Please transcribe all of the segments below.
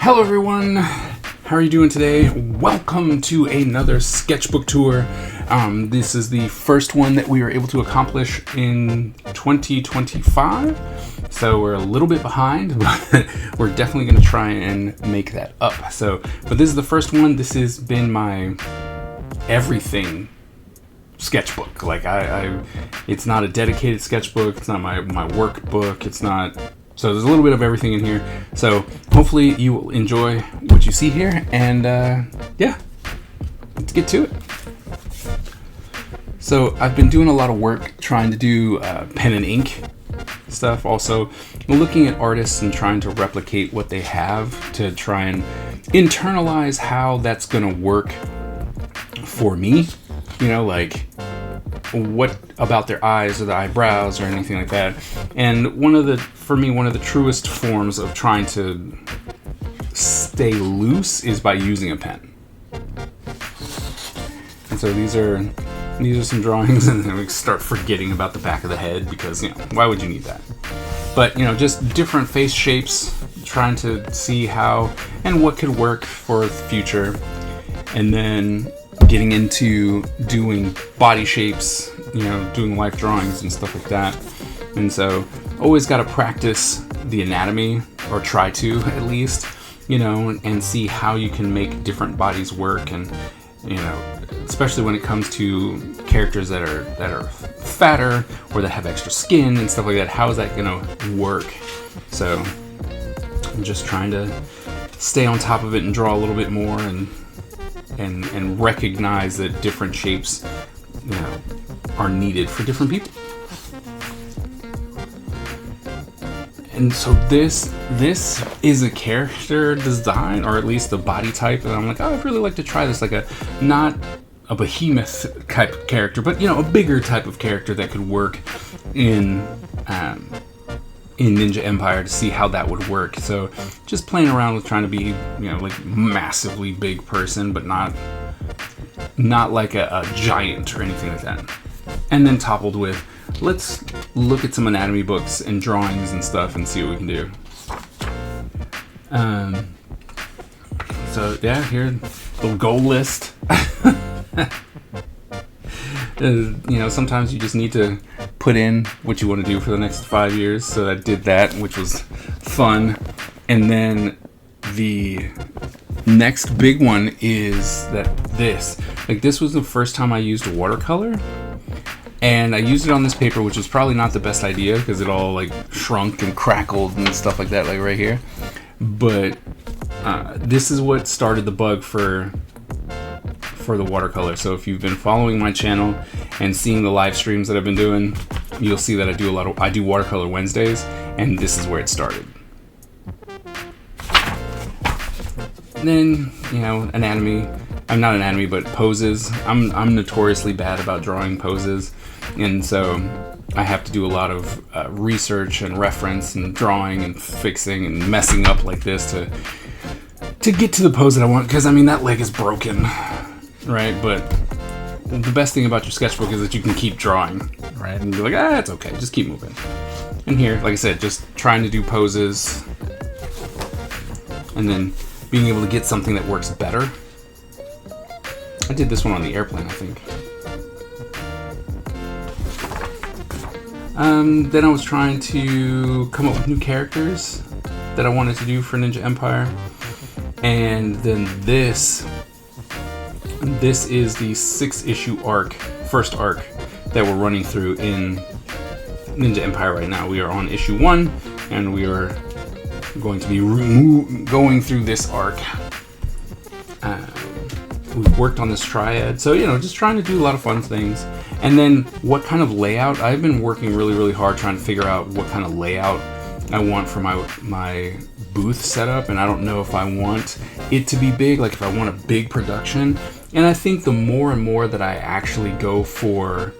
Hello everyone, how are you doing today? Welcome to another sketchbook tour. This is the first one that we were able to accomplish in 2025, so we're a little bit behind, but we're definitely going to try and make that up. But this is the first one. This has been my everything sketchbook. Like it's not a dedicated sketchbook, it's not my workbook, it's not. So there's a little bit of everything in here. So hopefully you will enjoy what you see here. And yeah, let's get to it. So I've been doing a lot of work trying to do pen and ink stuff. Also looking at artists and trying to replicate what they have to try and internalize how that's going to work for me. You know, like what about their eyes or the eyebrows or anything like that. And for me, one of the truest forms of trying to stay loose is by using a pen. And so these are some drawings, and then we start forgetting about the back of the head because, you know, why would you need that? But, you know, just different face shapes, trying to see how and what could work for the future. And then getting into doing body shapes, you know, doing life drawings and stuff like that. And so always got to practice the anatomy, or try to at least, you know, and see how you can make different bodies work. And, you know, especially when it comes to characters that are fatter or that have extra skin and stuff like that, how is that going to work? So I'm just trying to stay on top of it and draw a little bit more and recognize that different shapes, you know, are needed for different people. And so this is a character design, or at least a body type, and I'm like, oh, I'd really like to try this, like not a behemoth type character, but, you know, a bigger type of character that could work in Ninja Empire, to see how that would work. So just playing around with trying to be, you know, like massively big person, but not like a giant or anything like that. And then toppled with, let's look at some anatomy books and drawings and stuff and see what we can do. So yeah, here, little goal list. You know, sometimes you just need to put in what you want to do for the next 5 years. So I did that, which was fun. And then the next big one is this was the first time I used watercolor. And I used it on this paper, which was probably not the best idea because it all like shrunk and crackled and stuff like that, like right here. But this is what started the bug for the watercolor. So if you've been following my channel and seeing the live streams that I've been doing, you'll see that I do watercolor Wednesdays, and this is where it started. And then, you know, not anatomy, but poses. I'm notoriously bad about drawing poses, and so I have to do a lot of research and reference and drawing and fixing and messing up like this to get to the pose that I want, because I mean that leg is broken, right? But the best thing about your sketchbook is that you can keep drawing, right? And you're like, it's okay, just keep moving. And here, like I said, just trying to do poses and then being able to get something that works better. I did this one on the airplane, I think. Then I was trying to come up with new characters that I wanted to do for Ninja Empire. And then this is the 6-issue first arc that we're running through in Ninja Empire right now. We are on issue 1, and we are going to be going through this arc. We've worked on this triad, so, you know, just trying to do a lot of fun things. And then what kind of layout, I've been working really, really hard trying to figure out what kind of layout I want for my booth setup, and I don't know if I want it to be big, like if I want a big production. And I think the more and more that I actually go for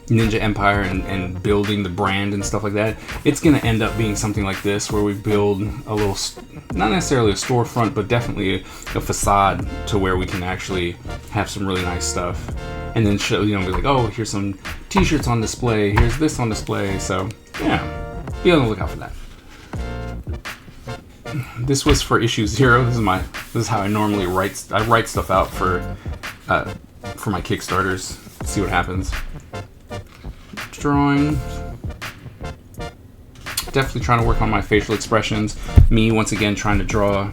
Ninja Empire and building the brand and stuff like that, it's going to end up being something like this, where we build a little, not necessarily a storefront, but definitely a facade to where we can actually have some really nice stuff. And then show, you know, be like, oh, here's some t-shirts on display, here's this on display. So yeah, be on the lookout for that. this was for issue 0. This is how I normally write stuff out for my Kickstarters. See what happens. Drawing. Definitely trying to work on my facial expressions. Me, once again, trying to draw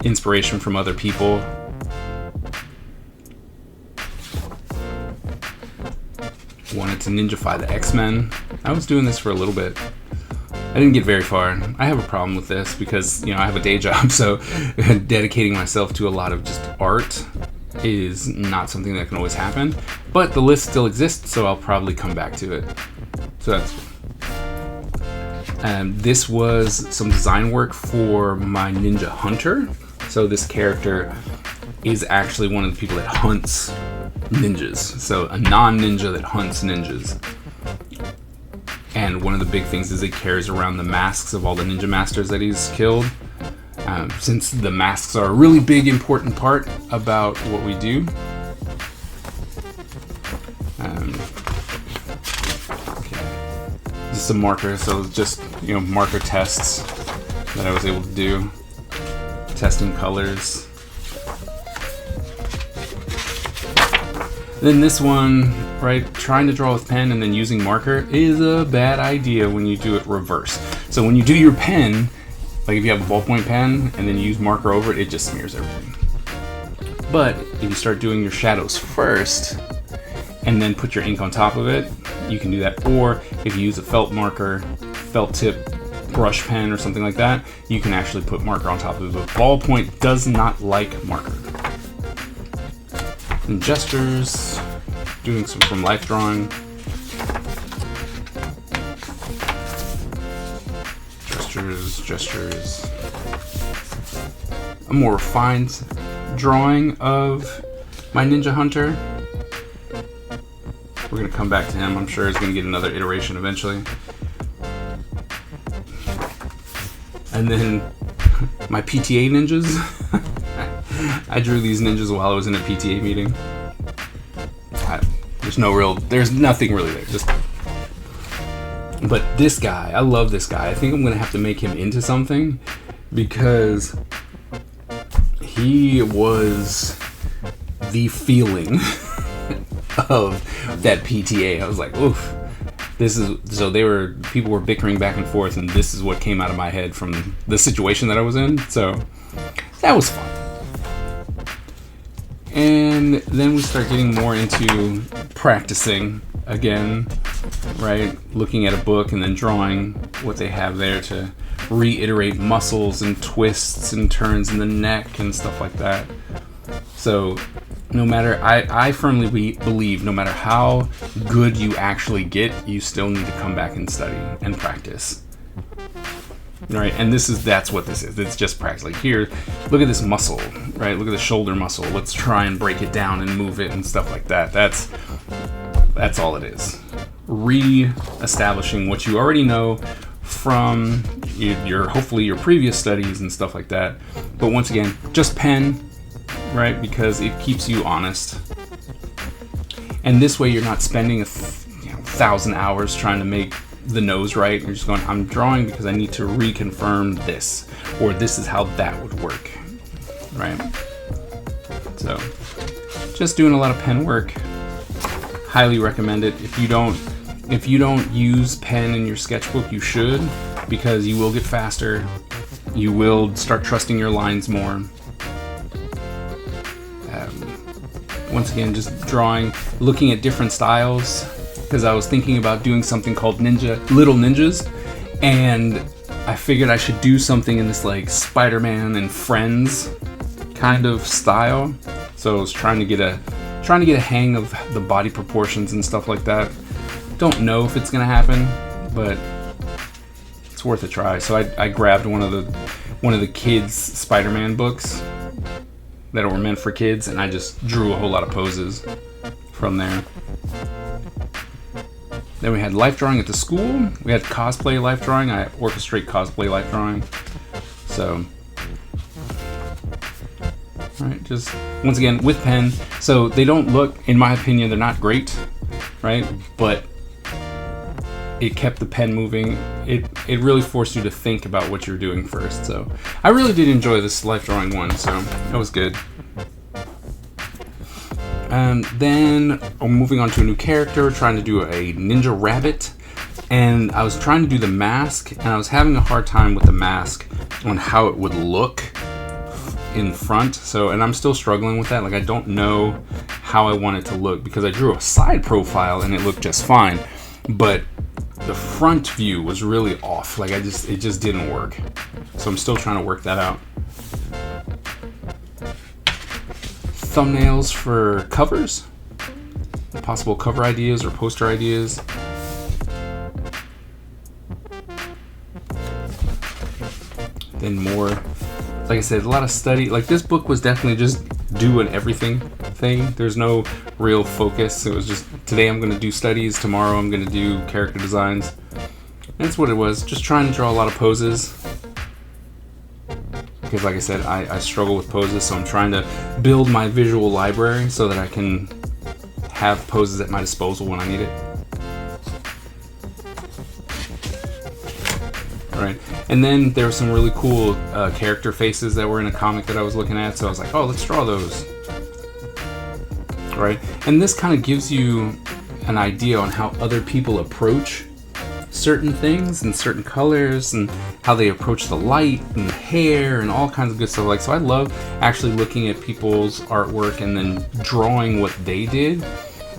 inspiration from other people. Wanted to ninjafy the X-Men. I was doing this for a little bit. I didn't get very far. I have a problem with this because, I have a day job, so dedicating myself to a lot of just art is not something that can always happen. But the list still exists, so I'll probably come back to it. So that's... this was some design work for my Ninja Hunter. So this character is actually one of the people that hunts ninjas. So a non-ninja that hunts ninjas. And one of the big things is he carries around the masks of all the ninja masters that he's killed. Since the masks are a really big, important part about what we do. Okay. Just some markers, so just, marker tests that I was able to do. Testing colors. Then this one, right, trying to draw with pen and then using marker is a bad idea when you do it reverse. So when you do your pen, like if you have a ballpoint pen and then you use marker over it, it just smears everything. But if you start doing your shadows first and then put your ink on top of it, you can do that. Or if you use a felt marker, felt tip brush pen or something like that, you can actually put marker on top of it. But ballpoint does not like marker. And gestures, doing some from life drawing. Gestures. A more refined drawing of my Ninja Hunter. We're gonna come back to him. I'm sure he's gonna get another iteration eventually. And then my PTA ninjas. I drew these ninjas while I was in a PTA meeting. There's nothing really there. But this guy, I love this guy. I think I'm gonna have to make him into something because he was the feeling of that PTA. I was like, oof. People were bickering back and forth, and this is what came out of my head from the situation that I was in. So that was fun. And then we start getting more into practicing again, right? Looking at a book and then drawing what they have there to reiterate muscles and twists and turns in the neck and stuff like that. So I firmly believe no matter how good you actually get, you still need to come back and study and practice. Right, and that's what this is. It's just practice. Like here, look at this muscle, right? Look at the shoulder muscle. Let's try and break it down and move it and stuff like that. That's all it is. Re-establishing what you already know from hopefully your previous studies and stuff like that. But once again, just pen, right? Because it keeps you honest. And this way, you're not spending 1,000 hours trying to make the nose right. You're just going, I'm drawing because I need to reconfirm this, or this is how that would work, right? So just doing a lot of pen work. Highly recommend it. If you don't use pen in your sketchbook, you should, because you will get faster. You will start trusting your lines more. Once again, just drawing, looking at different styles, because I was thinking about doing something called Little Ninjas, and I figured I should do something in this like Spider-Man and Friends kind of style. So I was trying to get a hang of the body proportions and stuff like that. Don't know if it's gonna happen, but it's worth a try. So I grabbed one of the kids' Spider-Man books that were meant for kids, and I just drew a whole lot of poses from there. Then we had life drawing at the school. We had cosplay life drawing. I orchestrate cosplay life drawing. So, all right, just once again with pen. So they don't look, in my opinion, they're not great, right? But it kept the pen moving. it really forced you to think about what you're doing first. So I really did enjoy this life drawing one, so that was good. Then moving on to a new character, trying to do a ninja rabbit, and I was trying to do the mask, and I was having a hard time with the mask on how it would look in front. So, and I'm still struggling with that. Like, I don't know how I want it to look, because I drew a side profile and it looked just fine, but the front view was really off. Like, it just didn't work. So I'm still trying to work that out. Thumbnails for covers, possible cover ideas or poster ideas. Then more, like I said, a lot of study. Like, this book was definitely just do an everything thing. There's no real focus. It was just, today I'm going to do studies, tomorrow I'm going to do character designs. That's what it was, just trying to draw a lot of poses. Because like I said, I struggle with poses, so I'm trying to build my visual library so that I can have poses at my disposal when I need it. Right. And then there were some really cool character faces that were in a comic that I was looking at, so I was like, oh, let's draw those. Right. And this kind of gives you an idea on how other people approach certain things and certain colors, and how they approach the light and the hair and all kinds of good stuff. Like, so I love actually looking at people's artwork and then drawing what they did,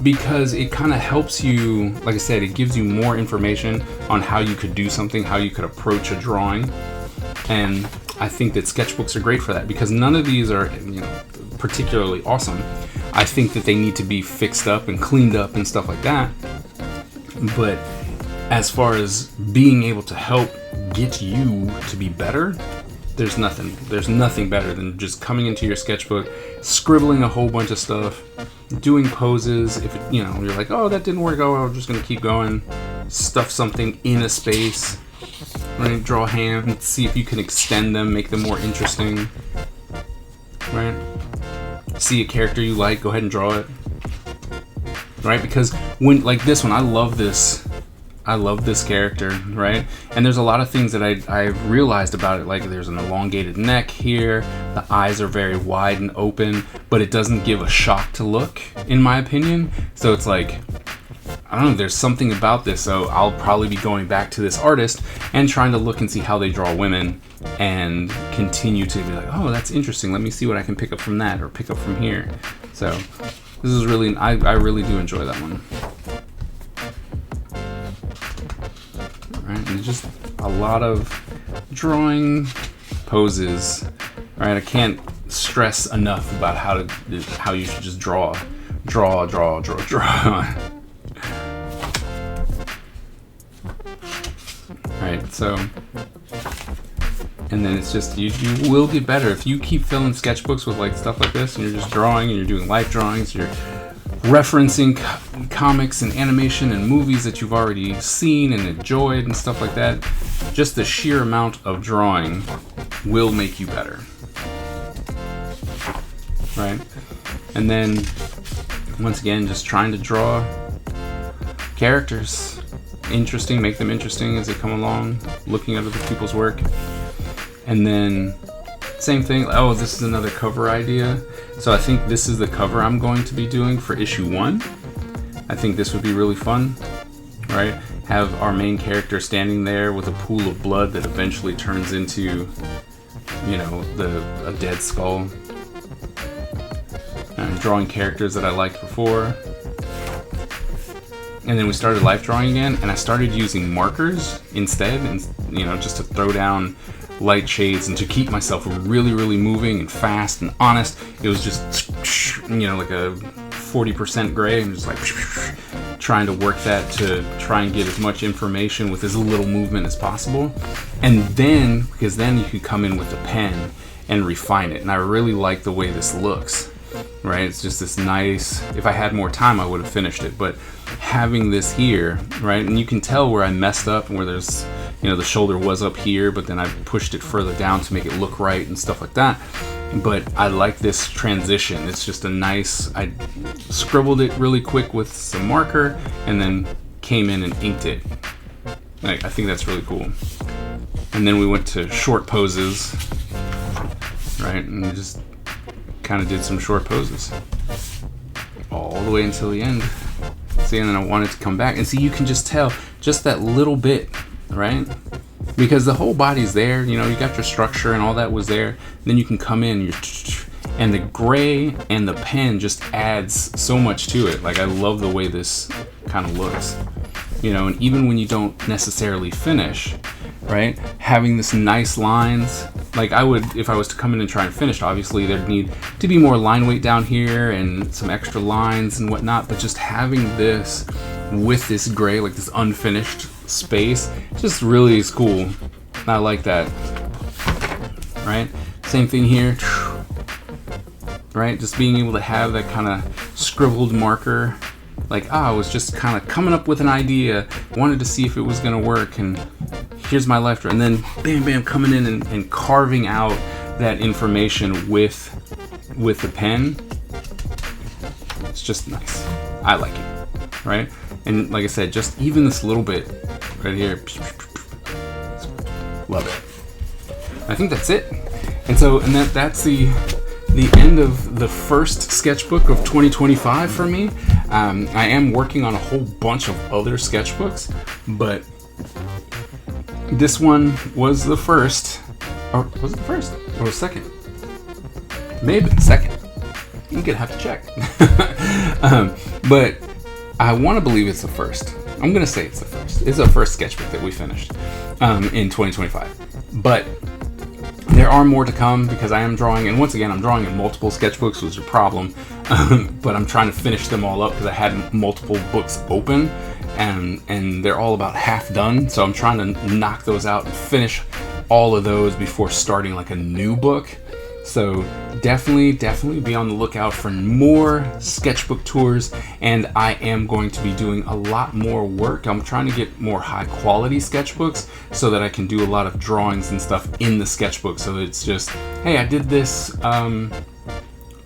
because it kind of helps you, like I said, it gives you more information on how you could do something, how you could approach a drawing. And I think that sketchbooks are great for that, because none of these are, you know, particularly awesome. I think that they need to be fixed up and cleaned up and stuff like that. But as far as being able to help get you to be better, there's nothing better than just coming into your sketchbook, scribbling a whole bunch of stuff, doing poses. If it, you know, you're like, oh, that didn't work, oh, I'm just gonna keep going, stuff something in a space, right? Draw hands, see if you can extend them, make them more interesting, right? See a character you like, go ahead and draw it, right? Because when, like this one, I love this character, right? And there's a lot of things that I've realized about it, like there's an elongated neck here, the eyes are very wide and open, but it doesn't give a shock to look, in my opinion. So it's like, I don't know, there's something about this, so I'll probably be going back to this artist and trying to look and see how they draw women, and continue to be like, oh, that's interesting, let me see what I can pick up from that, or pick up from here. So this is really, I really do enjoy that one. Right, and just a lot of drawing poses. Right, I can't stress enough about how you should just draw. Right, so, and then it's just, you will get better if you keep filling sketchbooks with like stuff like this, and you're just drawing, and you're doing life drawings, you're referencing comics and animation and movies that you've already seen and enjoyed and stuff like that. Just the sheer amount of drawing will make you better, right? And then once again, just trying to draw characters interesting, make them interesting as they come along, looking at other people's work. And then same thing, oh, this is another cover idea. So I think this is the cover I'm going to be doing for issue 1. I think this would be really fun, right? Have our main character standing there with a pool of blood that eventually turns into, you know, a dead skull. And drawing characters that I liked before. And then we started life drawing again, and I started using markers instead, and you know, just to throw down light shades and to keep myself really, really moving and fast and honest. It was just, you know, like a 40% gray, and just like trying to work that to try and get as much information with as little movement as possible. And then, because then you can come in with the pen and refine it. And I really like the way this looks, right? It's just this nice, if I had more time, I would have finished it. But having this here, right? And you can tell where I messed up and where there's, you know, the shoulder was up here, but then I pushed it further down to make it look right and stuff like that. But I like this transition. It's just a nice, I scribbled it really quick with some marker and then came in and inked it. I think that's really cool. And then we went to short poses, right? And we just kind of did some short poses all the way until the end. See, and then I wanted to come back and see, you can just tell just that little bit, right? Because the whole body's there, you know, you got your structure and all that was there. Then you can come in, and the gray and the pen just adds so much to it. Like, I love the way this kind of looks, you know. And even when you don't necessarily finish, right, having this nice lines, like I would, if I was to come in and try and finish, obviously there'd need to be more line weight down here and some extra lines and whatnot, but just having this with this gray, like this unfinished space, just really is cool. I like that, right? Same thing here, right? Just being able to have that kind of scribbled marker, like, I was just kind of coming up with an idea, wanted to see if it was gonna work, and here's my life drawing. And then bam, bam, coming in and carving out that information with the pen. It's just nice. I like it, right? And like I said, just even this little bit right here, love it. I think that's it. And so, and that's the end of the first sketchbook of 2025 for me. I am working on a whole bunch of other sketchbooks, but this one was the first. Or was it the first? Or the second? Maybe the second. You're gonna have to check. But I want to believe it's the first. I'm gonna say it's the first. It's the first sketchbook that we finished in 2025. But there are more to come, because I am drawing, and once again, I'm drawing in multiple sketchbooks, which is a problem. But I'm trying to finish them all up because I had multiple books open, and they're all about half done. So I'm trying to knock those out and finish all of those before starting like a new book. So definitely be on the lookout for more sketchbook tours, and I am going to be doing a lot more work. I'm trying to get more high quality sketchbooks so that I can do a lot of drawings and stuff in the sketchbook, so it's just, hey, I did this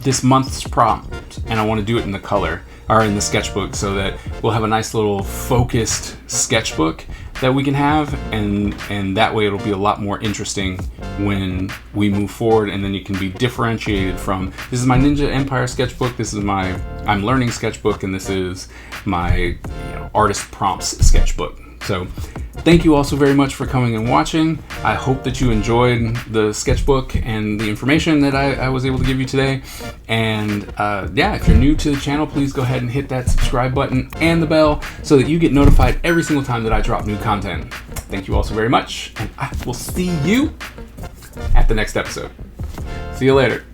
this month's prompt and I want to do it in the color or in the sketchbook, so that we'll have a nice little focused sketchbook that we can have, and that way it'll be a lot more interesting when we move forward, and then you can be differentiated from, this is my Ninja Empire sketchbook, this is my I'm Learning sketchbook, and this is my artist prompts sketchbook. So thank you all so very much for coming and watching. I hope that you enjoyed the sketchbook and the information that I was able to give you today. And yeah, if you're new to the channel, please go ahead and hit that subscribe button and the bell so that you get notified every single time that I drop new content. Thank you all so very much, and I will see you at the next episode. See you later.